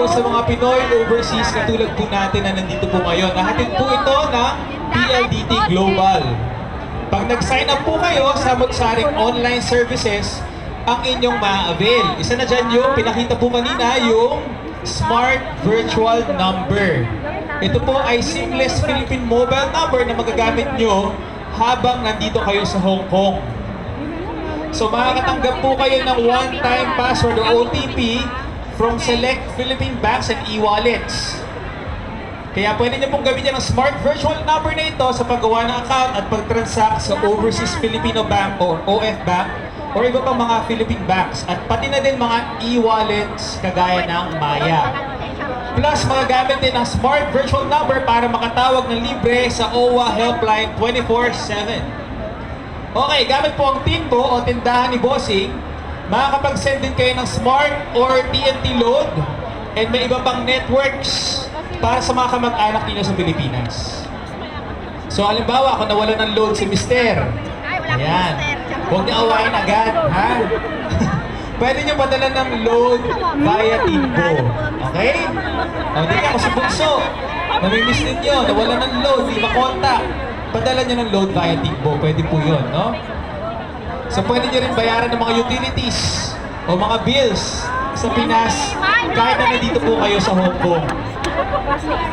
po sa mga Pinoy overseas katulad po natin na nandito po ngayon. Nahatid po ito ng PLDT Global. Pag nag-sign up po kayo sa samot-saring online services, ang inyong ma-avail. Isa na dyan yung pinakita po kanina, yung Smart Virtual Number. Ito po ay seamless Philippine mobile number na magagamit nyo habang nandito kayo sa Hong Kong. So makakatanggap po kayo ng one-time password o OTP from select Philippine banks and e-wallets. Kaya pwede nyo pong gamitin ang Smart Virtual Number na ito sa paggawa ng account at pag-transact sa Overseas Filipino Bank o OF Bank o iba pang mga Philippine banks. At pati na din mga e-wallets kagaya ng Maya. Plus, magagamit din ang Smart Virtual Number para makatawag ng libre sa OWA Helpline 24/7. Okay, gamit po ang Tinbo o tindahan ni Bossing, makakapag-send din kayo ng Smart or TNT load and may iba pang networks para sa mga kamag-anak ninyo sa Pilipinas. So, halimbawa, kung nawala ng load si Mister, ayan, huwag niyo awayin agad, ha? Pwede niyo padala ng load via Tinbo. Okay? O, hindi ako si Bunso. Namimiss ninyo, nawala ng load, di makontak. Padala niyo ng load via Tinbo. Pwede po yun, no? So, pwede niyo rin bayaran ng mga utilities o mga bills sa Pinas kahit na nandito po kayo sa Hong Kong.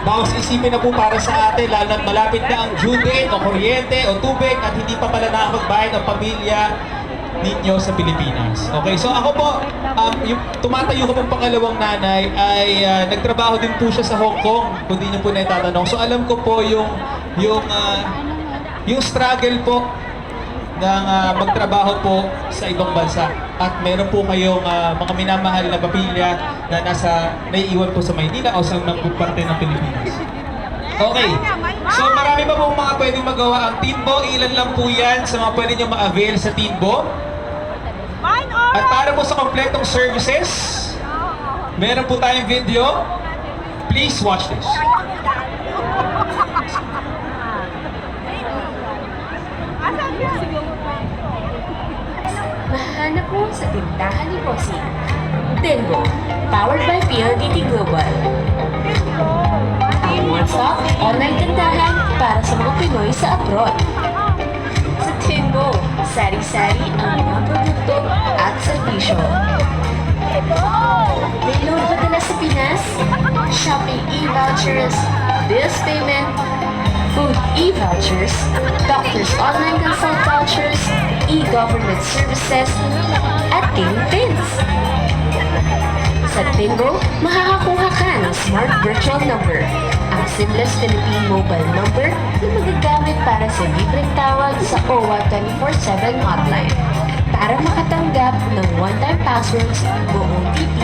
Bawas isipin na po para sa atin, lalo na malapit na ang due date o kuryente o tubig at hindi pa pala nakakapagbayad ng pamilya ninyo sa Pilipinas. Okay, so ako po, yung tumatayo ko pong pangalawang nanay ay nagtrabaho din po siya sa Hong Kong, kung di niyo po naitatanong. So alam ko po yung struggle po ng magtrabaho po sa ibang bansa. At meron po kayong mga minamahal na pamilya na naiiwan po sa Maynila o sa parte ng Pilipinas. Okay, so marami pa pong mga pwedeng magawa ang Tinbo. Ilan lang po yan sa mga pwede nyo ma-avail sa Tinbo. At para po sa kompletong services, meron po tayong video. Please watch this. Mahanap mo sa tindahan ni Bossing. Tinbo, powered by PLDT Global. Ang one-stop online tindahan para sa mga Pinoy sa abroad. Sa Tinbo, sari-sari ang mga produkto at serbisyo. May load ba dala sa Pinas? Shopping e-vouchers, bills payment, food e-vouchers, doctor's online consult vouchers, e-government services, at gaming pins. Sa Tinbo, makakakuha ka ng Smart Virtual Number, ang seamless Philippine mobile number na magagamit para sa libreng tawag sa OWA 24/7 hotline. Para makatanggap ng one-time passwords o OTP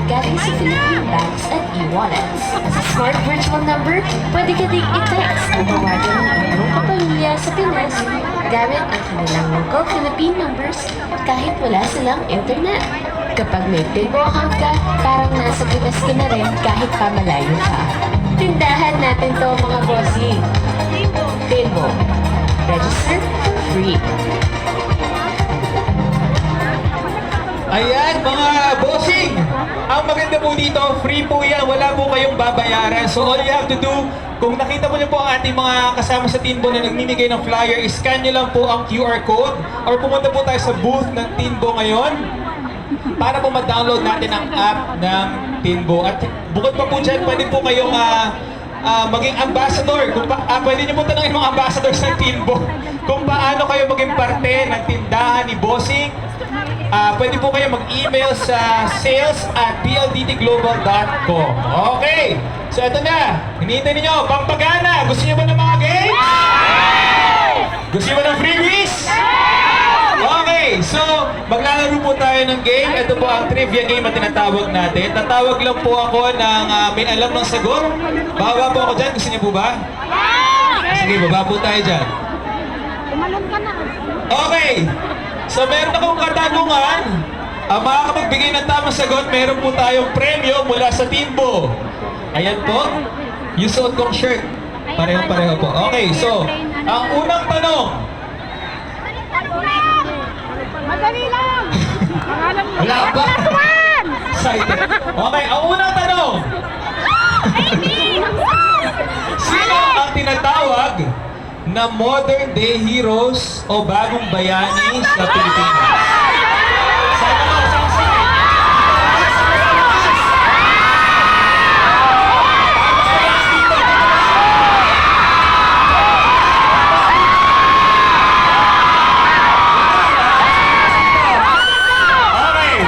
galing sa Philippine banks at e-wallets. Sa Smart Virtual Number, pwede ka ding i-text o tawagan ng iyong kapamilya sa Pinas gamit ang kanilang local Philippine numbers kahit wala silang internet. Kapag may Tinbo account ka, parang nasa Pinas ka na rin kahit pa malayo ka. Tindahan natin to mga bossing. Tinbo. Register for free. Ayan, mga bossing! Ang maganda po dito, free po yan. Wala po kayong babayaran. So all you have to do, kung nakita mo niyo po ang ating mga kasama sa Tinbo na nagmimigay ng flyer, scan niyo lang po ang QR code or pumunta po tayo sa booth ng Tinbo ngayon para po ma-download natin ang app ng Tinbo. At bukod pa po dyan, pwede po kayong maging ambassador. Pwede niyo po tanongin mga ambassadors ng Tinbo kung paano kayo maging parte ng tindahan ni Bossing. Pwede po kayo mag-email sa sales@pldtglobal.com. Okay, so ito na. Hinihintay niyo, pampagana. Gusto niyo ba ng mga games? Gusto niyo ba ng freebies? Okay, so maglalaro po tayo ng game. Ito po ang trivia game na tinatawag natin. Tatawag lang po ako ng may alam ng sagot. Baba po ako dyan. Gusto niyo po ba? Sige, baba po tayo dyan. Okay, so meron akong katanungan. Ang makakapagbigay ng tamang sagot, meron po tayong premyo mula sa Tinbo. Ayan po, yung suot kong shirt. Pareho-pareho po. Okay, so ang unang tanong. Madali lang! Wala ba? excited. Okay, ang unang tanong. Sino ang tinatawag na modern day heroes o bagong bayani sa Pilipinas? Sana mo, Samson. Okay.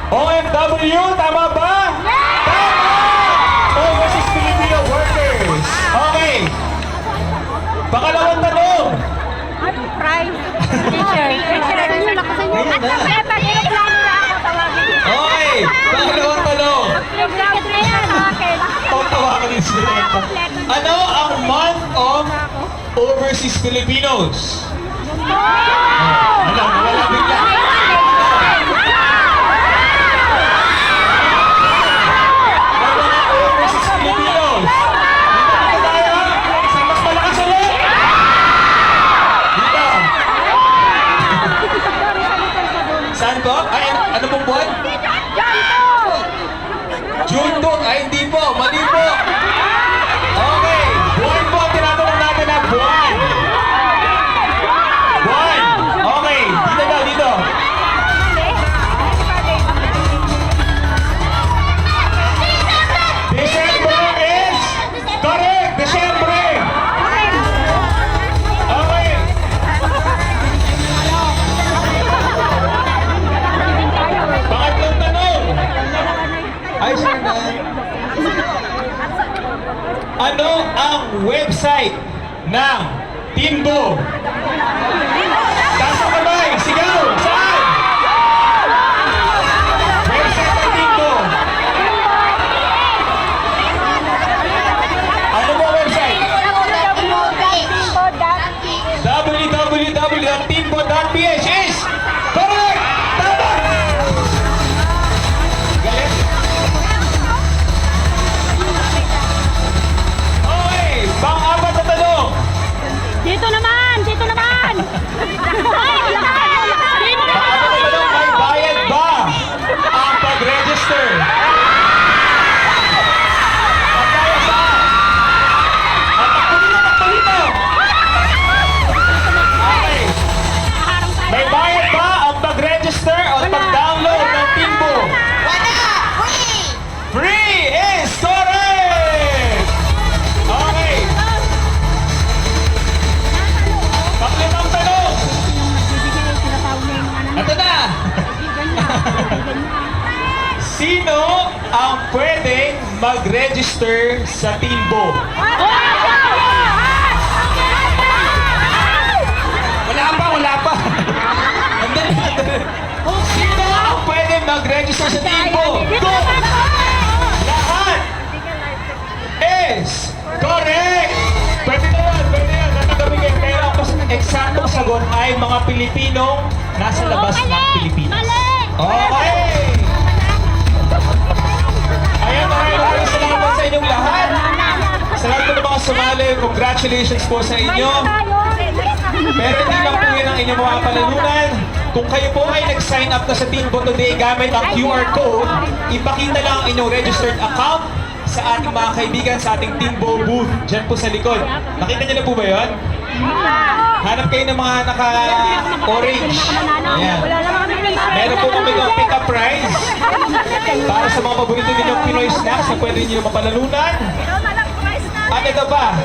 OFW, tama ba? Tama! Overseas Filipino workers. Okay. Pangalawang tanong. Okay. Pangalawang tanong. Tawa ka din sila. Ano ang month of overseas Filipinos? Ano, nawala bigla. Mga overseas Filipinos. Dito tayo. Sa mas malakas ulit. Dito. Saan po? Ay, ano pong buwan? June 2. Ay, hindi po. Mali po. Okay. Buwan po ang tinatanong natin na buwan. Buwan. Okay. Dito daw, dito. December is correct. December. Okay. Pangatlong tanong. Ay, sir na. Ano ang website ng Timbo? Taas ang kamay. Sigaw. Saan? Website ng Timbo. Ano po website? www.timbo.ph is correct! Tama! Galit. Okay, pang-apat na tanong. Dito naman! Dito naman! Pang-apat na tanong, may bayad ba ang pag-register? Pagkaya saan? At takbo dito! Okay. May bayad ba ang pag-register o pag-download ng Timbo? Free is correct! Okay. Panglimang tanong. Ito na. Sino ang pwedeng mag-register sa Timbo? Wala pa. Andun. Sino ang pwedeng mag-register sa Timbo? Go! Lahat is correct! Pwede na yan. Natagawin kayo. Pero ang eksaktong sagot ay mga Pilipinong nasa labas ng Pilipinas. Okay! Ayan, maraming salamat sa inyong lahat. Sa lahat po ng mga sumali, congratulations po sa inyo. Pero hindi lang po yun ang inyong mga palalunan. Kung kayo po ay nag-sign up na sa Timbo today gamit ang QR code, ipakita lang ang inyong registered account sa ating mga kaibigan sa ating Timbo booth dyan po sa likod. Nakita niyo na po ba yun? Hanap kayo ng mga naka-orange. Ayan. Meron po kami ng pick-up prize para sa mga paborito ninyong Pinoy snacks na pwede niyo mapalalunan. At ito ba?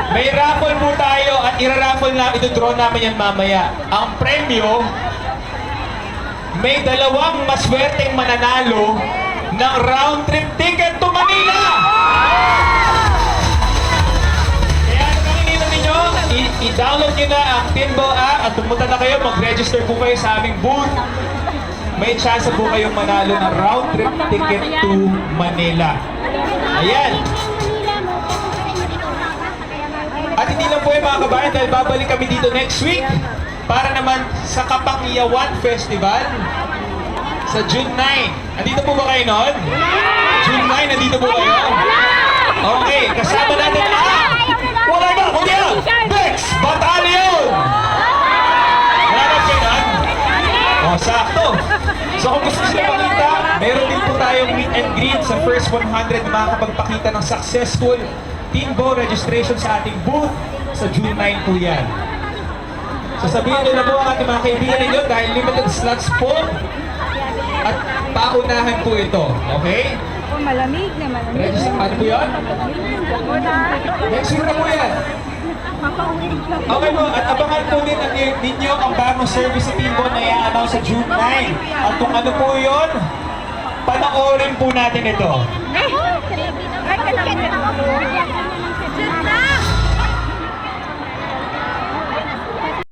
May raffle po tayo at ira-raffle na, ito-draw namin yan mamaya. Ang premyo, may dalawang maswerteng mananalo ng round trip ticket to Manila! Kaya ano naninito ninyo? I-download nyo na ang Timbo app at pumunta na kayo, mag-register po kayo sa aming booth. May chance po kayong manalo ng round trip ticket to Manila. Ayan. At hindi lang po yung mga kabayan dahil babalik kami dito next week para naman sa Kapangyawan Festival sa June 9. Nandito po ba kayo noon? June 9, nandito po kayo? Okay, kasama natin ang wala ba? Kundi ang Bex Battalion! Wala ba Sakto. So kung gusto nyo makita, meron din po tayong meet and greet sa first 100 na makakapagpakita ng successful Teambo registration sa ating booth sa June 9 po yan. So sabihin nyo na po ang ating mga kaibigan ninyo dahil limited slots po at paunahan po ito. Okay? Oh, malamig na malamig. Register, ano po yan? Next week na po yan. Okay po, at abangan po din ninyo ang bagong service sa Teambo na i-announce sa June 9. At kung ano po yun, panoorin po natin ito. Ay,